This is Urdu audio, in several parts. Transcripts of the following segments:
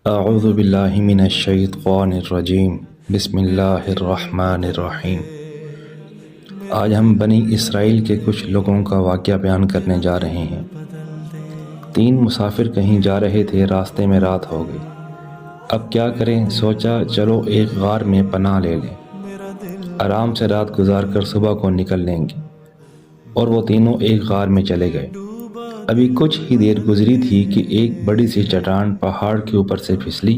اعوذ باللہ من الشیطان الرجیم بسم اللہ الرحمن الرحیم۔ آج ہم بنی اسرائیل کے کچھ لوگوں کا واقعہ بیان کرنے جا رہے ہیں۔ 3 مسافر کہیں جا رہے تھے، راستے میں رات ہو گئی۔ اب کیا کریں؟ سوچا چلو ایک غار میں پناہ لے لیں، آرام سے رات گزار کر صبح کو نکل لیں گے۔ اور وہ تینوں ایک غار میں چلے گئے۔ ابھی کچھ ہی دیر گزری تھی کہ ایک بڑی سی چٹان پہاڑ کے اوپر سے پھسلی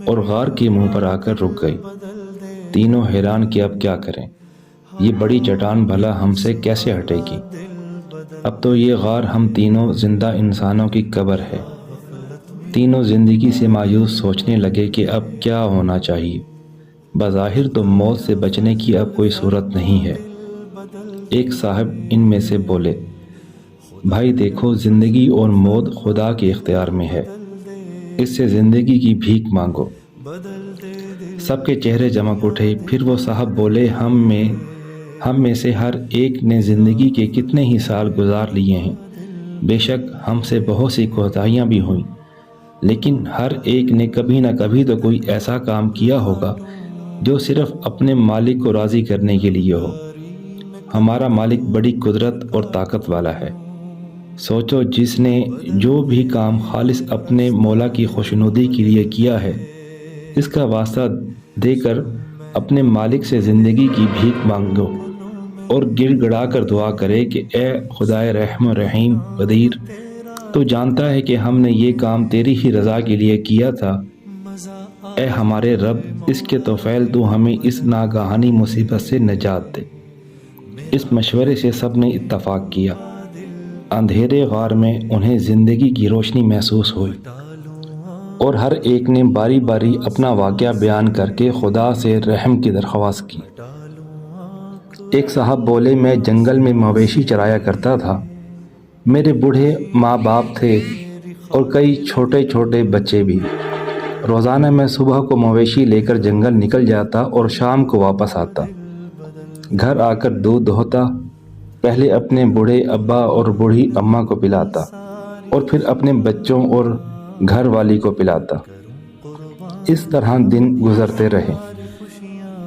اور غار کے منہ پر آ کر رک گئی۔ تینوں حیران کہ اب کیا کریں، یہ بڑی چٹان بھلا ہم سے کیسے ہٹے گی؟ اب تو یہ غار ہم تینوں زندہ انسانوں کی قبر ہے۔ تینوں زندگی سے مایوس سوچنے لگے کہ اب کیا ہونا چاہیے۔ بظاہر تو موت سے بچنے کی اب کوئی صورت نہیں ہے۔ ایک صاحب ان میں سے بولے، بھائی دیکھو، زندگی اور موت خدا کے اختیار میں ہے، اس سے زندگی کی بھیک مانگو۔ سب کے چہرے چمک اٹھے۔ پھر وہ صاحب بولے، ہم میں سے ہر ایک نے زندگی کے کتنے ہی سال گزار لیے ہیں۔ بے شک ہم سے بہت سی کوتاہیاں بھی ہوئیں، لیکن ہر ایک نے کبھی نہ کبھی تو کوئی ایسا کام کیا ہوگا جو صرف اپنے مالک کو راضی کرنے کے لیے ہو۔ ہمارا مالک بڑی قدرت اور طاقت والا ہے۔ سوچو، جس نے جو بھی کام خالص اپنے مولا کی خوشنودی کے لیے کیا ہے، اس کا واسطہ دے کر اپنے مالک سے زندگی کی بھیک مانگو اور گڑ گڑا کر دعا کرے کہ اے خدائے رحم و رحیم قدیر، تو جانتا ہے کہ ہم نے یہ کام تیری ہی رضا کے لیے کیا تھا۔ اے ہمارے رب، اس کے توفیل تو ہمیں اس ناگہانی مصیبت سے نجات دے۔ اس مشورے سے سب نے اتفاق کیا۔ اندھیرے غار میں انہیں زندگی کی روشنی محسوس ہوئی اور ہر ایک نے باری باری اپنا واقعہ بیان کر کے خدا سے رحم کی درخواست کی۔ ایک صاحب بولے، میں جنگل میں مویشی چرایا کرتا تھا۔ میرے بوڑھے ماں باپ تھے اور کئی چھوٹے چھوٹے بچے بھی۔ روزانہ میں صبح کو مویشی لے کر جنگل نکل جاتا اور شام کو واپس آتا۔ گھر آ کر دودھ دہتا، پہلے اپنے بوڑھے ابا اور بوڑھی اماں کو پلاتا اور پھر اپنے بچوں اور گھر والی کو پلاتا۔ اس طرح دن گزرتے رہے۔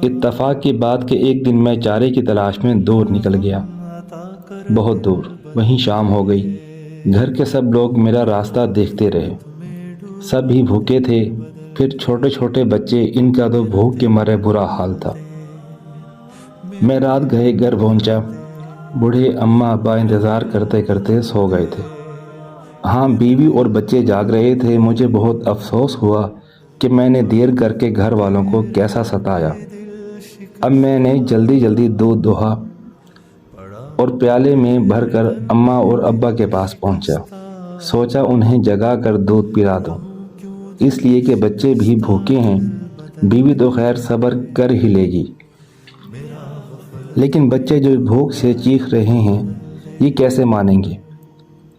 اتفاق کی بات کہ ایک دن میں چارے کی تلاش میں دور نکل گیا، بہت دور۔ وہیں شام ہو گئی۔ گھر کے سب لوگ میرا راستہ دیکھتے رہے۔ سب ہی بھوکے تھے، پھر چھوٹے چھوٹے بچے، ان کا تو بھوک کے مارے برا حال تھا۔ میں رات گئے گھر پہنچا، بوڑھے اماں ابا انتظار کرتے کرتے سو گئے تھے۔ ہاں، بیوی اور بچے جاگ رہے تھے۔ مجھے بہت افسوس ہوا کہ میں نے دیر کر کے گھر والوں کو کیسا ستایا۔ اب میں نے جلدی جلدی دودھ دوہا اور پیالے میں بھر کر اماں اور ابا کے پاس پہنچا۔ سوچا انہیں جگا کر دودھ پلا دوں، اس لیے کہ بچے بھی بھوکے ہیں۔ بیوی تو خیر صبر کر ہی لے گی، لیکن بچے جو بھوک سے چیخ رہے ہیں، یہ کیسے مانیں گے؟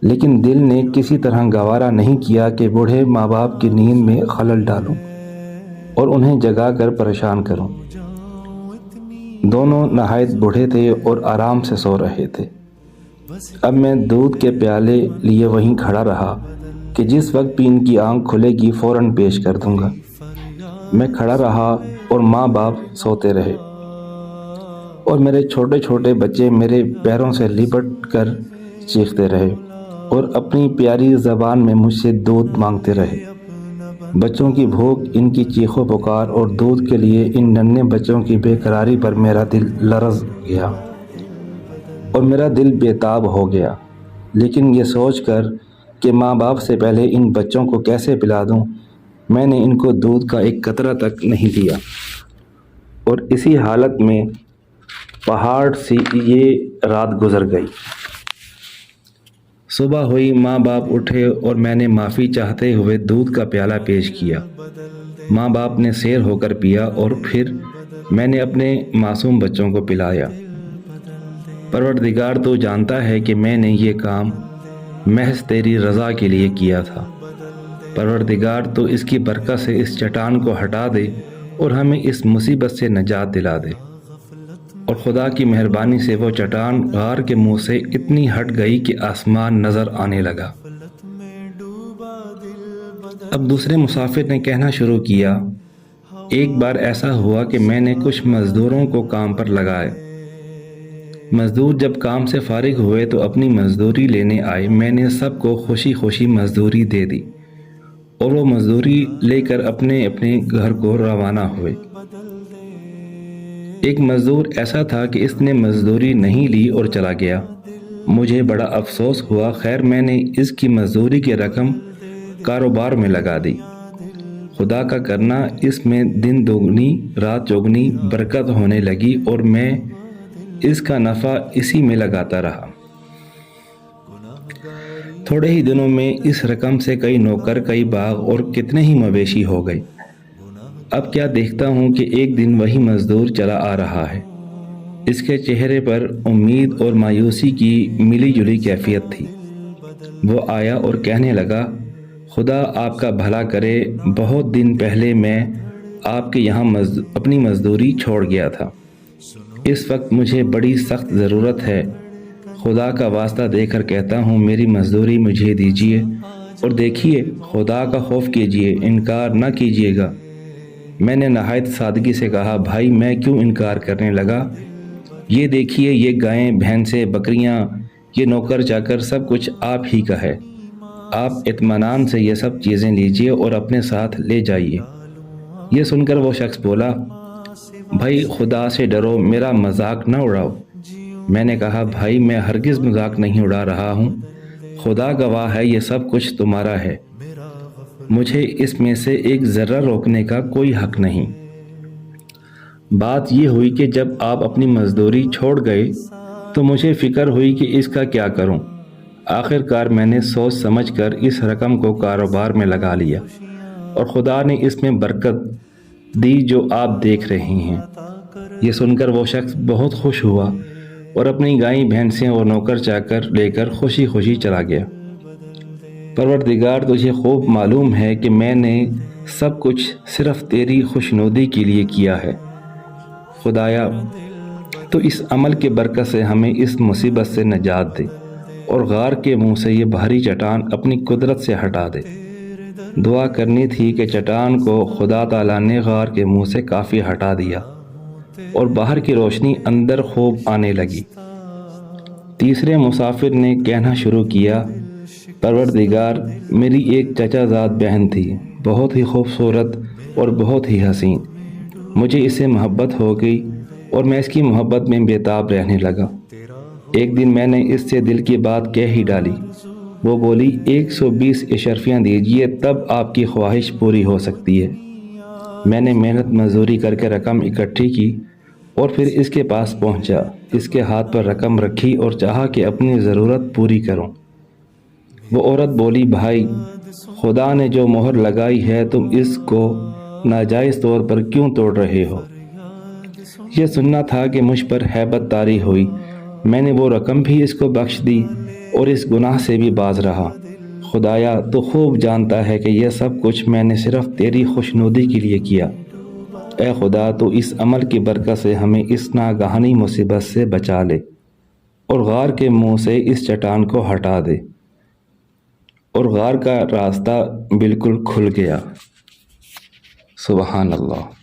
لیکن دل نے کسی طرح گوارا نہیں کیا کہ بوڑھے ماں باپ کی نیند میں خلل ڈالوں اور انہیں جگا کر پریشان کروں۔ دونوں نہایت بوڑھے تھے اور آرام سے سو رہے تھے۔ اب میں دودھ کے پیالے لیے وہیں کھڑا رہا کہ جس وقت بھی ان کی آنکھ کھلے گی فوراً پیش کر دوں گا۔ میں کھڑا رہا اور ماں باپ سوتے رہے اور میرے چھوٹے چھوٹے بچے میرے پیروں سے لپٹ کر چیختے رہے اور اپنی پیاری زبان میں مجھ سے دودھ مانگتے رہے۔ بچوں کی بھوک، ان کی چیخو پکار اور دودھ کے لیے ان ننھے بچوں کی بے قراری پر میرا دل لرز گیا اور میرا دل بےتاب ہو گیا۔ لیکن یہ سوچ کر کہ ماں باپ سے پہلے ان بچوں کو کیسے پلا دوں، میں نے ان کو دودھ کا ایک قطرہ تک نہیں دیا اور اسی حالت میں پہاڑ سی یہ رات گزر گئی۔ صبح ہوئی، ماں باپ اٹھے اور میں نے معافی چاہتے ہوئے دودھ کا پیالہ پیش کیا۔ ماں باپ نے سیر ہو کر پیا اور پھر میں نے اپنے معصوم بچوں کو پلایا۔ پروردگار تو جانتا ہے کہ میں نے یہ کام محض تیری رضا کے لیے کیا تھا۔ پروردگار تو اس کی برکت سے اس چٹان کو ہٹا دے اور ہمیں اس مصیبت سے نجات دلا دے۔ اور خدا کی مہربانی سے وہ چٹان غار کے منہ سے اتنی ہٹ گئی کہ آسمان نظر آنے لگا۔ اب دوسرے مسافر نے کہنا شروع کیا، ایک بار ایسا ہوا کہ میں نے کچھ مزدوروں کو کام پر لگائے۔ مزدور جب کام سے فارغ ہوئے تو اپنی مزدوری لینے آئے۔ میں نے سب کو خوشی خوشی مزدوری دے دی اور وہ مزدوری لے کر اپنے اپنے گھر کو روانہ ہوئے۔ ایک مزدور ایسا تھا کہ اس نے مزدوری نہیں لی اور چلا گیا۔ مجھے بڑا افسوس ہوا۔ خیر میں نے اس کی مزدوری کی رقم کاروبار میں لگا دی۔ خدا کا کرنا اس میں دن دوگنی رات چوگنی برکت ہونے لگی اور میں اس کا نفع اسی میں لگاتا رہا۔ تھوڑے ہی دنوں میں اس رقم سے کئی نوکر، کئی باغ اور کتنے ہی مویشی ہو گئے۔ اب کیا دیکھتا ہوں کہ ایک دن وہی مزدور چلا آ رہا ہے۔ اس کے چہرے پر امید اور مایوسی کی ملی جلی کیفیت تھی۔ وہ آیا اور کہنے لگا، خدا آپ کا بھلا کرے، بہت دن پہلے میں آپ کے یہاں اپنی مزدوری چھوڑ گیا تھا۔ اس وقت مجھے بڑی سخت ضرورت ہے۔ خدا کا واسطہ دے کر کہتا ہوں میری مزدوری مجھے دیجیے، اور دیکھیے خدا کا خوف کیجیے، انکار نہ کیجیے گا۔ میں نے نہایت سادگی سے کہا، بھائی میں کیوں انکار کرنے لگا؟ یہ دیکھیے، یہ گائیں، بھینسیں، بکریاں، یہ نوکر چاکر سب کچھ آپ ہی کا ہے۔ آپ اطمینان سے یہ سب چیزیں لیجیے اور اپنے ساتھ لے جائیے۔ یہ سن کر وہ شخص بولا، بھائی خدا سے ڈرو، میرا مذاق نہ اڑاؤ۔ میں نے کہا، بھائی میں ہرگز مذاق نہیں اڑا رہا ہوں، خدا گواہ ہے یہ سب کچھ تمہارا ہے، مجھے اس میں سے ایک ذرہ روکنے کا کوئی حق نہیں۔ بات یہ ہوئی کہ جب آپ اپنی مزدوری چھوڑ گئے تو مجھے فکر ہوئی کہ اس کا کیا کروں۔ آخر کار میں نے سوچ سمجھ کر اس رقم کو کاروبار میں لگا لیا اور خدا نے اس میں برکت دی جو آپ دیکھ رہے ہیں۔ یہ سن کر وہ شخص بہت خوش ہوا اور اپنی گائیں، بھینسیں اور نوکر چاکر لے کر خوشی خوشی چلا گیا۔ پروردگار تجھے خوب معلوم ہے کہ میں نے سب کچھ صرف تیری خوشنودی کے لیے کیا ہے۔ خدایا تو اس عمل کے برکت سے ہمیں اس مصیبت سے نجات دے اور غار کے منہ سے یہ بھاری چٹان اپنی قدرت سے ہٹا دے۔ دعا کرنی تھی کہ چٹان کو خدا تعالیٰ نے غار کے منہ سے کافی ہٹا دیا اور باہر کی روشنی اندر خوب آنے لگی۔ تیسرے مسافر نے کہنا شروع کیا، پروردگار میری ایک چچا زاد بہن تھی، بہت ہی خوبصورت اور بہت ہی حسین۔ مجھے اس سے محبت ہو گئی اور میں اس کی محبت میں بے تاب رہنے لگا۔ ایک دن میں نے اس سے دل کی بات کہہ ہی ڈالی۔ وہ بولی، 120 اشرفیاں دیجیے تب آپ کی خواہش پوری ہو سکتی ہے۔ میں نے محنت مزدوری کر کے رقم اکٹھی کی اور پھر اس کے پاس پہنچا، اس کے ہاتھ پر رقم رکھی اور چاہا کہ اپنی ضرورت پوری کروں۔ وہ عورت بولی، بھائی خدا نے جو مہر لگائی ہے تم اس کو ناجائز طور پر کیوں توڑ رہے ہو؟ یہ سننا تھا کہ مجھ پر ہیبت طاری ہوئی۔ میں نے وہ رقم بھی اس کو بخش دی اور اس گناہ سے بھی باز رہا۔ خدایا تو خوب جانتا ہے کہ یہ سب کچھ میں نے صرف تیری خوشنودی کے لیے کیا۔ اے خدا تو اس عمل کی برکت سے ہمیں اس ناگہانی مصیبت سے بچا لے اور غار کے منہ سے اس چٹان کو ہٹا دے۔ اور غار کا راستہ بالکل کھل گیا۔ سبحان اللہ۔